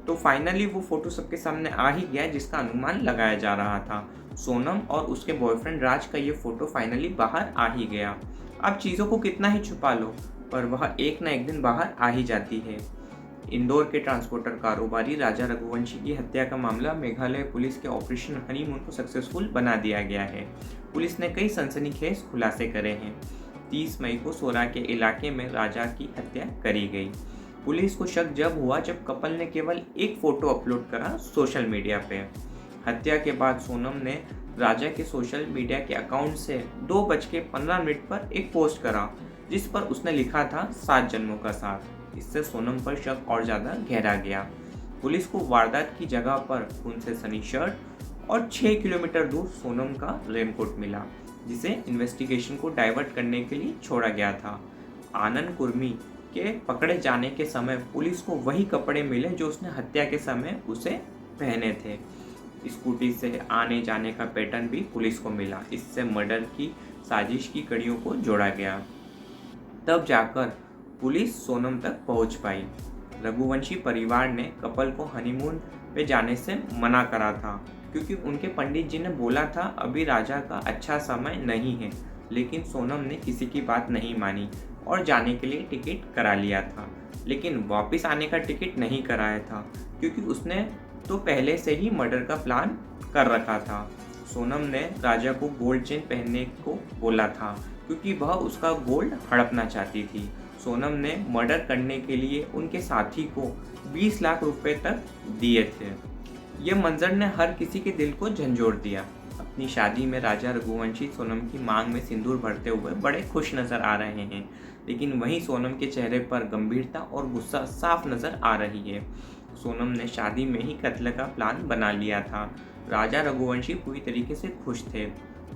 तो फाइनली वो फोटो सबके सामने आ ही गया जिसका अनुमान लगाया जा रहा था। सोनम और उसके बॉयफ्रेंड राज का ये फोटो फाइनली बाहर आ ही गया। अब चीज़ों को कितना ही छुपा लो, पर वह एक न एक दिन बाहर आ ही जाती है। इंदौर के ट्रांसपोर्टर कारोबारी राजा रघुवंशी की हत्या का मामला मेघालय पुलिस के ऑपरेशन हनीमून को सक्सेसफुल बना दिया गया है। पुलिस ने कई सनसनीखेज खुलासे करे हैं। 30 मई को सोरा के इलाके में राजा की हत्या करी गई। पुलिस को शक जब हुआ जब कपल ने केवल एक फोटो अपलोड करा सोशल मीडिया पे। हत्या के बाद सोनम ने राजा के सोशल मीडिया के अकाउंट से 2:15 पर एक पोस्ट करा जिस पर उसने लिखा था 7 जन्मों का साथ। इससे सोनम पर शक और ज़्यादा गहरा गया। पुलिस को वारदात की जगह पर खून से सनी शर्ट और 6 किलोमीटर दूर सोनम का रेनकोट मिला, जिसे इन्वेस्टिगेशन को डाइवर्ट करने के लिए छोड़ा गया था। आनंद कुर्मी के पकड़े जाने के समय पुलिस को वही कपड़े मिले जो उसने हत्या के समय उसे पहने थे। स्कूटी से आने जाने का पैटर्न भी पुलिस को मिला। इससे मर्डर की साजिश की कड़ियों को जोड़ा गया। तब जाकर पुलिस सोनम तक पहुंच पाई। रघुवंशी परिवार ने कपल को हनीमून पे जाने से मना करा था क्योंकि उनके पंडित जी ने बोला था अभी राजा का अच्छा समय नहीं है, लेकिन सोनम ने किसी की बात नहीं मानी और जाने के लिए टिकट करा लिया था, लेकिन वापस आने का टिकट नहीं कराया था क्योंकि उसने तो पहले से ही मर्डर का प्लान कर रखा था। सोनम ने राजा को गोल्ड चेन पहनने को बोला था क्योंकि वह उसका गोल्ड हड़पना चाहती थी। सोनम ने मर्डर करने के लिए उनके साथी को 20 लाख रुपए तक दिए थे। यह मंजर ने हर किसी के दिल को झंझोड़ दिया। अपनी शादी में राजा रघुवंशी सोनम की मांग में सिंदूर भरते हुए बड़े खुश नजर आ रहे हैं, लेकिन वहीं सोनम के चेहरे पर गंभीरता और गुस्सा साफ नजर आ रही है। सोनम ने शादी में ही कत्ल का प्लान बना लिया था। राजा रघुवंशी पूरी तरीके से खुश थे।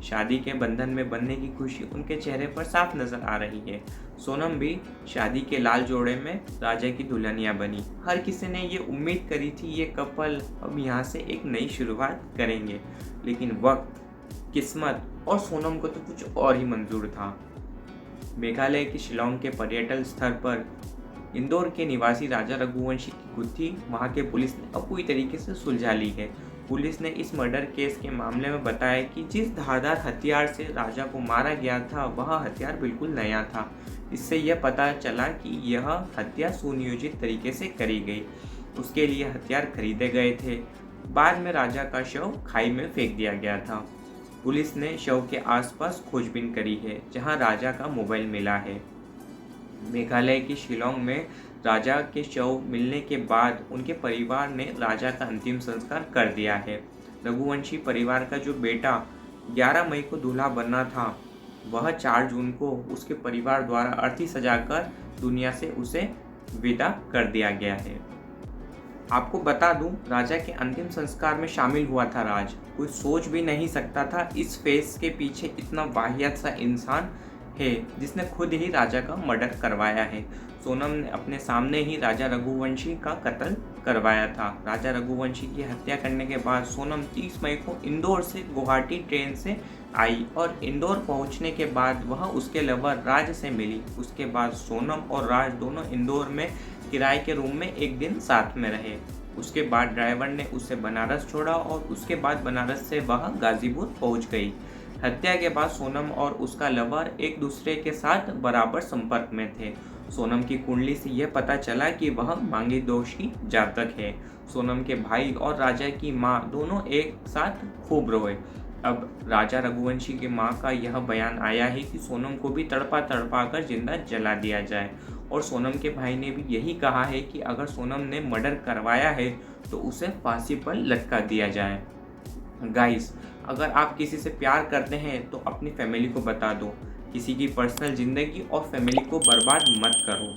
शादी के बंधन में बंधने की खुशी उनके चेहरे पर साफ नजर आ रही है। सोनम भी शादी के लाल जोड़े में राजा की दुल्हनिया बनी। हर किसी ने ये उम्मीद करी थी ये कपल अब यहाँ से एक नई शुरुआत करेंगे, लेकिन वक्त, किस्मत और सोनम को तो कुछ और ही मंजूर था। मेघालय के शिलोंग के पर्यटन स्थल पर इंदौर के निवासी राजा रघुवंशी की गुत्थी वहां के पुलिस ने अब पूरी तरीके से सुलझा ली है। पुलिस ने इस मर्डर केस के मामले में बताया कि जिस धारदार हथियार से राजा को मारा गया था वह हथियार बिल्कुल नया था। इससे यह पता चला कि यह हत्या सुनियोजित तरीके से करी गई। उसके लिए हथियार खरीदे गए थे। बाद में राजा का शव खाई में फेंक दिया गया था। पुलिस ने शव के आसपास खोजबीन करी है जहां राजा का मोबाइल मिला है। मेघालय के शिलोंग में राजा के शव मिलने के बाद उनके परिवार ने राजा का अंतिम संस्कार कर दिया है। रघुवंशी परिवार का जो बेटा 11 मई को दूल्हा बनना था, वह 4 जून को उसके परिवार द्वारा अर्थी सजाकर दुनिया से उसे विदा कर दिया गया है। आपको बता दूं, राजा के अंतिम संस्कार में शामिल हुआ था राज। कोई सोच भी नहीं सकता था इस फेस के पीछे इतना वाहियात सा इंसान है जिसने खुद ही राजा का मर्डर करवाया है। सोनम ने अपने सामने ही राजा रघुवंशी का कत्ल करवाया था। राजा रघुवंशी की हत्या करने के बाद सोनम 30 मई को इंदौर से गुवाहाटी ट्रेन से आई और इंदौर पहुंचने के बाद वह उसके लवर राज से मिली। उसके बाद सोनम और राज दोनों इंदौर में किराए के रूम में एक दिन साथ में रहे। उसके बाद ड्राइवर ने उसे बनारस छोड़ा और उसके बाद बनारस से वह गाजीपुर पहुंच गई। हत्या के बाद सोनम और उसका लवर एक दूसरे के साथ बराबर संपर्क में थे। सोनम की कुंडली से यह पता चला कि वह मांगी दोष की जातक है। सोनम के भाई और राजा की मां दोनों एक साथ खूब रोए। अब राजा रघुवंशी की मां का यह बयान आया है कि सोनम को भी तड़पा तड़पा कर जिंदा जला दिया जाए, और सोनम के भाई ने भी यही कहा है कि अगर सोनम ने मर्डर करवाया है तो उसे फांसी पर लटका दिया जाए। गाइस, अगर आप किसी से प्यार करते हैं तो अपनी फैमिली को बता दो। किसी की पर्सनल जिंदगी और फैमिली को बर्बाद मत करो।